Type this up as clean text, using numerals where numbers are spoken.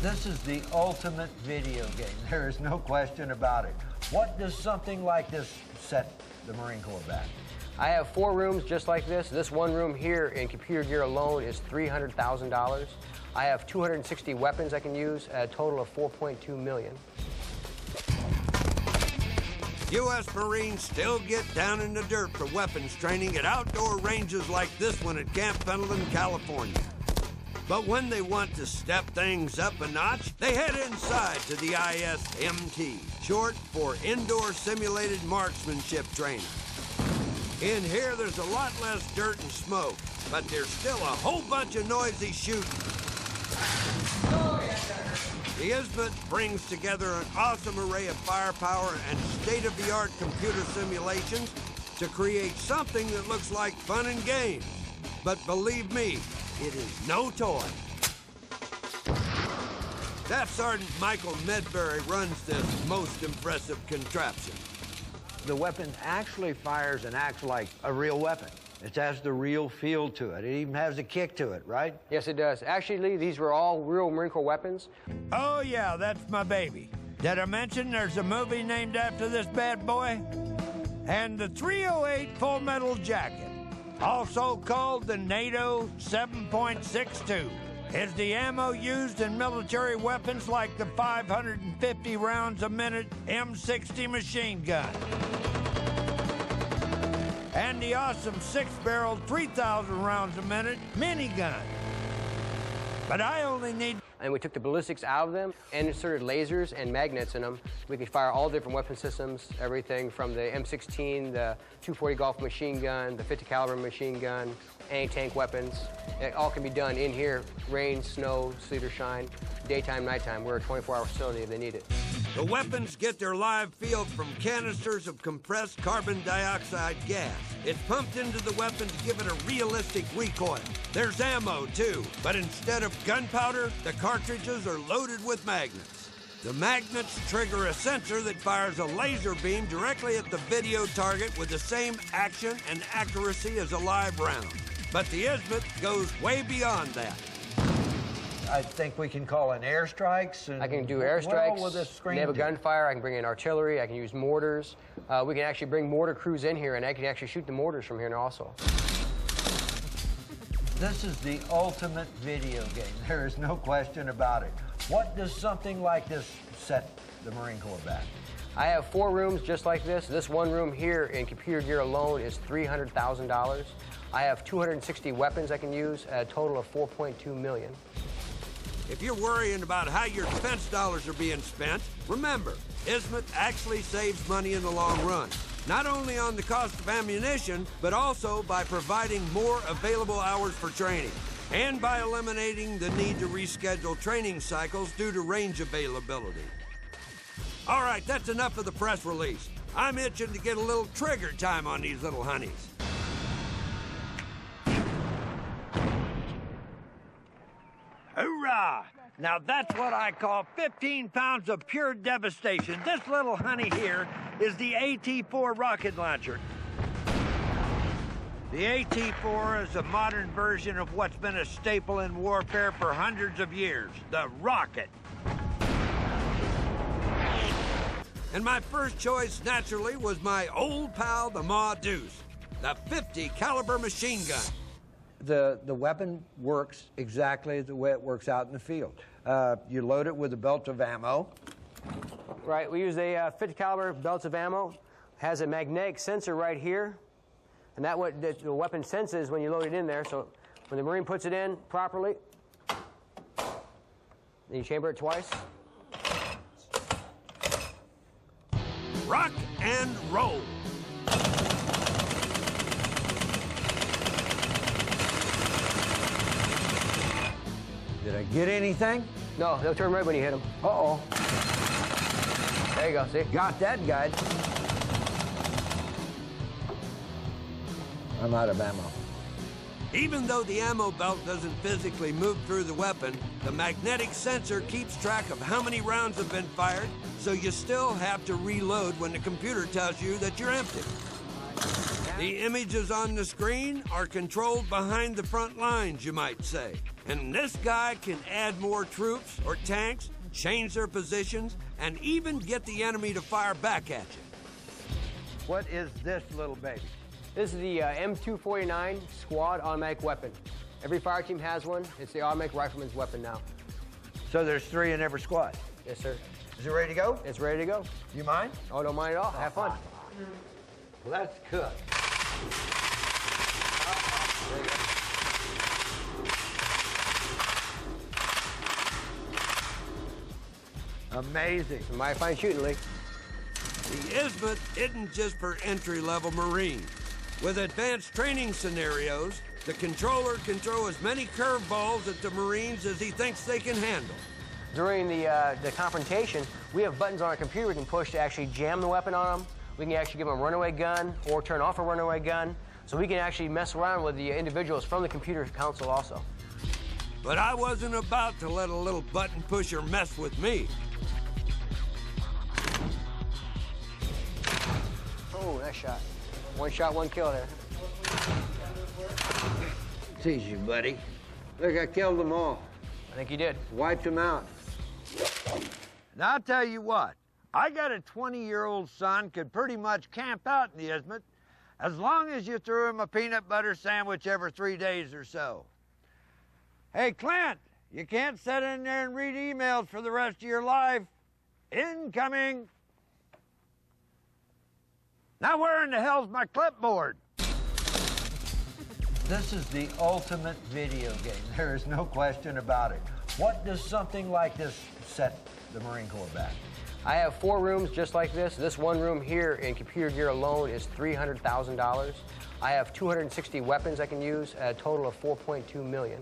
This is the ultimate video game. There is no question about it. What does something like this set the Marine Corps back? I have 4 rooms just like this. This one room here in computer gear alone is $300,000. I have 260 weapons I can use, at a total of $4.2 million. U.S. Marines still get down in the dirt for weapons training at outdoor ranges like this one at Camp Pendleton, California. But when they want to step things up a notch, they head inside to the ISMT, short for Indoor Simulated Marksmanship Training. In here, there's a lot less dirt and smoke, but there's still a whole bunch of noisy shooting. The ISMT brings together an awesome array of firepower and state-of-the-art computer simulations to create something that looks like fun and games. But believe me, it is no toy. Staff Sergeant Michael Medbury runs this most impressive contraption. The weapon actually fires and acts like a real weapon. It has the real feel to it. It even has a kick to it, right? Yes, it does. Actually, Lee, these were all real Marine Corps weapons. Oh, yeah, that's my baby. Did I mention there's a movie named after this bad boy? And the 308 Full Metal Jacket, also called the NATO 7.62, is the ammo used in military weapons like the 550 rounds a minute M60 machine gun and the awesome 6-barreled 3,000 rounds a minute minigun. But I only need... And we took the ballistics out of them and inserted lasers and magnets in them. We could fire all different weapon systems, everything from the M16, the 240 Golf machine gun, the 50 caliber machine gun, anti-tank weapons. It all can be done in here, rain, snow, sleet or shine, daytime, nighttime. We're a 24-hour facility if they need it. The weapons get their live feel from canisters of compressed carbon dioxide gas. It's pumped into the weapon to give it a realistic recoil. There's ammo, too, but instead of gunpowder, the cartridges are loaded with magnets. The magnets trigger a sensor that fires a laser beam directly at the video target with the same action and accuracy as a live round. But the ISMT goes way beyond that. I think we can call in airstrikes. And I can do airstrikes. Well, with this screen they have a gunfire. I can bring in artillery. I can use mortars. We can actually bring mortar crews in here, and I can actually shoot the mortars from here also. This is the ultimate video game. There is no question about it. What does something like this set the Marine Corps back? I have 4 rooms just like this. This one room here in computer gear alone is $300,000. I have 260 weapons I can use, at a total of $4.2 million. If you're worrying about how your defense dollars are being spent, remember, ISMT actually saves money in the long run. Not only on the cost of ammunition, but also by providing more available hours for training, and by eliminating the need to reschedule training cycles due to range availability. All right, that's enough of the press release. I'm itching to get a little trigger time on these little honeys. Hoorah! Now that's what I call 15 pounds of pure devastation. This little honey here is the AT-4 rocket launcher. The AT-4 is a modern version of what's been a staple in warfare for hundreds of years, the rocket. And my first choice, naturally, was my old pal, the Ma Deuce, the 50 caliber machine gun. The weapon works exactly the way it works out in the field. You load it with a belt of ammo. Right, we use a 50 caliber belt of ammo. Has a magnetic sensor right here, and that what the weapon senses when you load it in there. So when the Marine puts it in properly, then you chamber it twice. Rock and roll. Did I get anything? No, they'll turn red when you hit them. Uh-oh. There you go, see? Got that guy. I'm out of ammo. Even though the ammo belt doesn't physically move through the weapon, the magnetic sensor keeps track of how many rounds have been fired, so you still have to reload when the computer tells you that you're empty. The images on the screen are controlled behind the front lines, you might say. And this guy can add more troops or tanks, change their positions, and even get the enemy to fire back at you. What is this little baby? This is the M249 Squad Automatic Weapon. Every fire team has one. It's the automatic rifleman's weapon now. So there's 3 in every squad. Yes, sir. Is it ready to go? It's ready to go. You mind? Oh, don't mind at all. Have fun. Let's cook. Amazing. Mighty fine shooting, Lee. The ISMIT isn't just for entry-level Marines. With advanced training scenarios, the controller can throw as many curveballs at the Marines as he thinks they can handle. During the confrontation, we have buttons on our computer we can push to actually jam the weapon on them. We can actually give them a runaway gun or turn off a runaway gun. So we can actually mess around with the individuals from the computer console also. But I wasn't about to let a little button pusher mess with me. Oh, nice shot. One shot, one kill there. It's easy, buddy. Look, I killed them all. I think you did. Wiped them out. Now, I'll tell you what. I got a 20-year-old son could pretty much camp out in the ISMIT as long as you threw him a peanut butter sandwich every 3 days or so. Hey, Clint, you can't sit in there and read emails for the rest of your life. Incoming. Now where in the hell's my clipboard? This is the ultimate video game. There is no question about it. What does something like this set the Marine Corps back? I have 4 rooms just like this. This one room here in computer gear alone is $300,000. I have 260 weapons I can use, a total of $4.2 million.